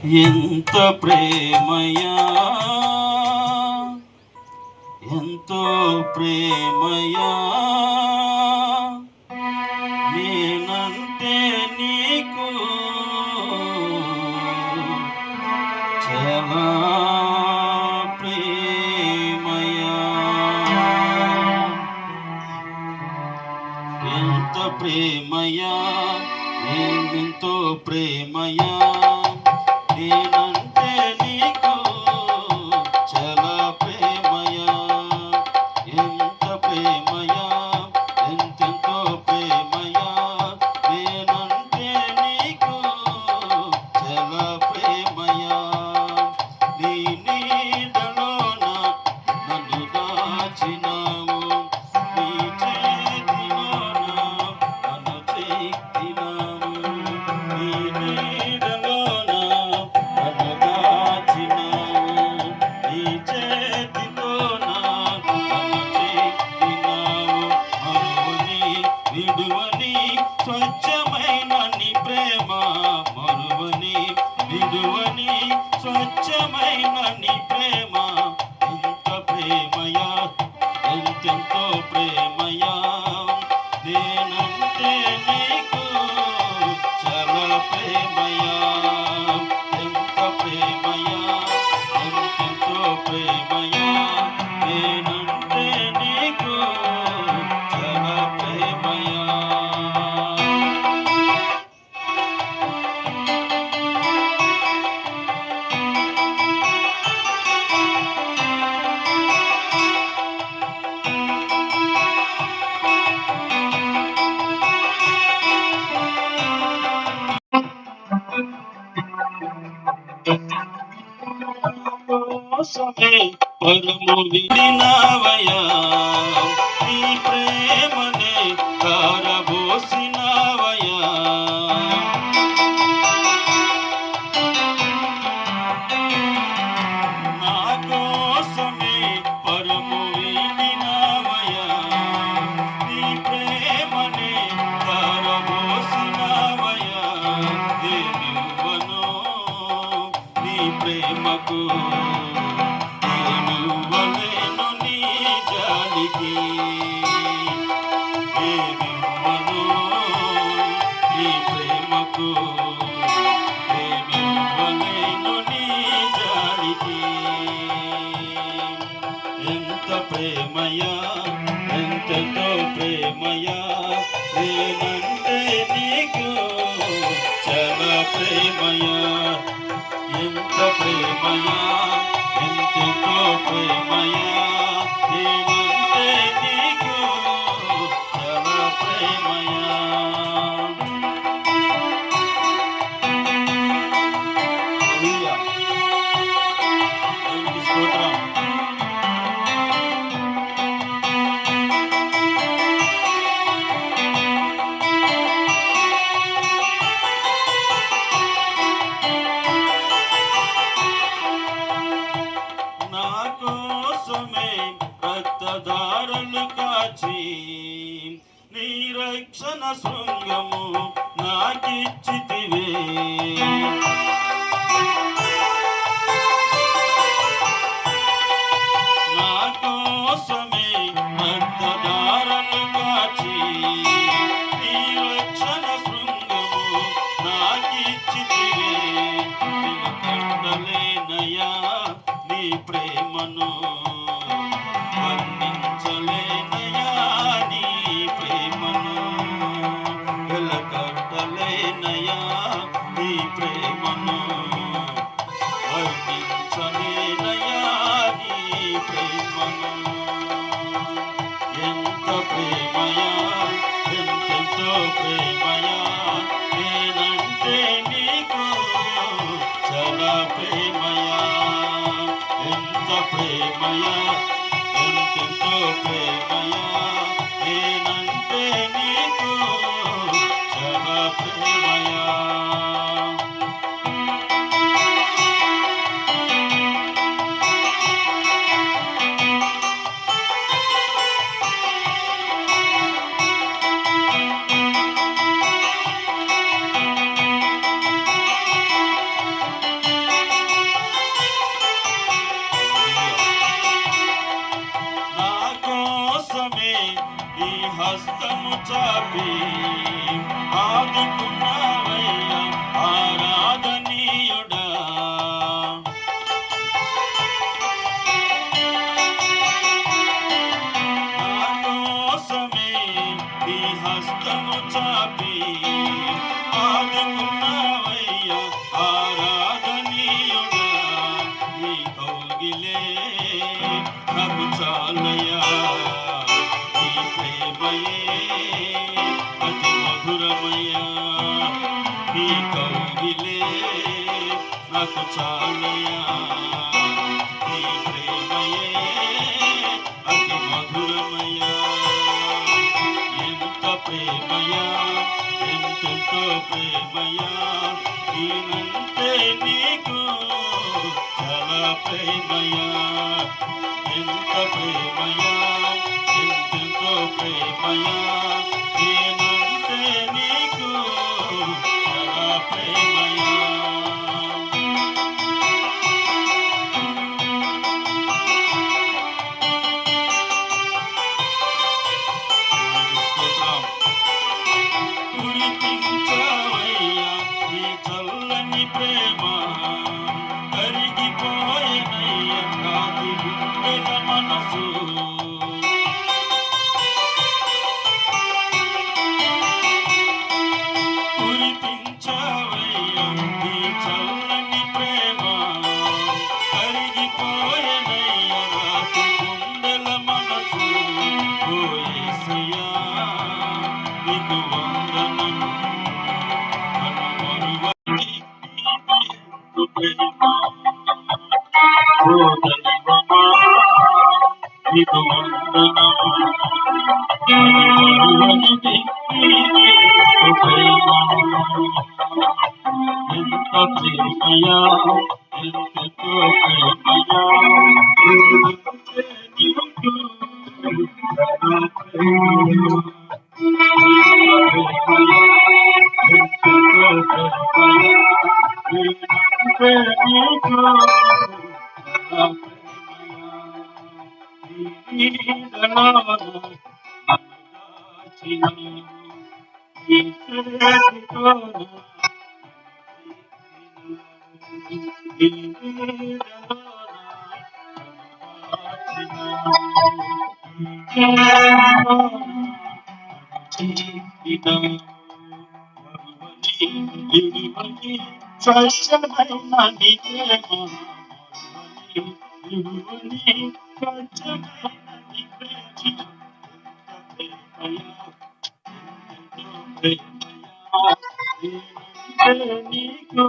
ఎంత ప్రేమయా, ఎంతో ప్రేమయా, నేనంటే నీకు చాలా ప్రేమయా. ఎంత ప్రేమయా, ఎంతో ప్రేమయా, నేనంటే నీకు చాలా ప్రేమయా. ఎంత ప్రేమయా, ఎంతెంతో ప్రేమయా, నేనంటే నీకు చాలా ప్రేమయా. నీ నీడలోన నన్ను దాచినావు, నీ చేతిలోన నన్ను చెక్కినావు. నీ నీడలోన నన్ను దాచినావు, నీ చేతిలోన నన్ను చెక్కినావు. మరువని విడువని స్వచ్ఛమైన నీ ప్రేమ, మరువని విడువని స్వచ్ఛమైన నీ ప్రేమ. ఎంత ప్రేమయా, ఎంతెంతో ప్రేమయా, నేనంటే నీకు చాలా ప్రేమయా. ఎంత ప్రేమయా, ఎంతెంతో ప్రేమయా, నేనంటే నీకు చాలా ప్రేమయా. కోసమే పరము విడినావయా, నీ ప్రేమనే కారబోసినావయా. నా కోసమే పరము విడినావయా, నీ ప్రేమనే కారబోసినావయా. ఏమివ్వను నీ ప్రేమకు, ఏమివ్వలేను నీ జాలికి. ఏమివ్వను నీ ప్రేమకు, ఏమివ్వలేను నీ జాలికి. ఎంత ప్రేమయా, ఎంతతో ప్రేమయా, నేనంటే నీకు చాలా ప్రేమయా. ఎంత ప్రేమయా, ఎంతతో ప్రేమయా, నేనంటే నీకు చాలా ప్రేమయా. హల్లెలూయా, దేవునికి స్తోత్రం. నా కోసమే రక్తధారలు కాచి నీ రక్షణ శృంగము నాకిచ్చితివే. నా కోసమే రక్తధారలు కాచి నీ రక్షణ శృంగము నాకిచ్చితివే. నిలకడలేనయా నీ ప్రేమను, వర్ణించలేనయా నీ ప్రేమను. వెలకట్టలేనయా నీ ప్రేమను, వర్ణించలేనయా నీ ప్రేమను. ఎంత ప్రేమయా, ఎంతెంతో ప్రేమయా, నేనంటే నీకు చాలా ప్రేమయా. ఎంత ప్రేమయా, ఎంతెంతో ప్రేమయా, నేనంటే నీకు చాలా ప్రేమయా. చాపి ఆదుకున్నావయ్యా ఆరాధనీయుడా. నా కోసమే నీ హస్తము చాపి ఆదుకున్నావయ్యా ఆరాధనీయుడా. నీ కౌగిలే నాకు చాలయ్యా, నీ ప్రేమయే అతి మధురమయ్యా. నీ కౌగిలే నాకు చాలయ్యా, నీ ప్రేమయే అతి మధురమయ్యా. ఎంత ప్రేమయా, ఎంతెంతో ప్రేమయా, నేనంటే నీకు చాలా ప్రేమయా. ఎంత ప్రేమయా, ఎంతెంతో ప్రేమయా, నేనంటే నీకు చాలా ప్రేమయా. స్తోత్రం. కురిపించావయ్యా నీ చల్లని ప్రేమ, కరిగిపోయెనయ్యా నాటి గుండెల మనసు. కురిపించావయ్యా నీ చల్లని ప్రేమ, కరిగిపోయెనయ్యా నాటి గుండెల మనసు. ఓ యేసయ్యా నీకు వందనం, నన్ను మరువని ప్రేమ. ఓ దైవమా నీకు వందనం, నన్ను మరువని ప్రేమ. ఎంత ప్రేమయా, ఎంతెంతో ప్రేమయా, నేనంటే నీకు చాలా ప్రేమయా. స్వచ్ఛమైన నీ ప్రేమ, విలువని స్వచ్ఛమైన నీ ప్రేమ. ఎంత ప్రేమయా, ఎంతో ప్రేమయా, నేనంటే నీకు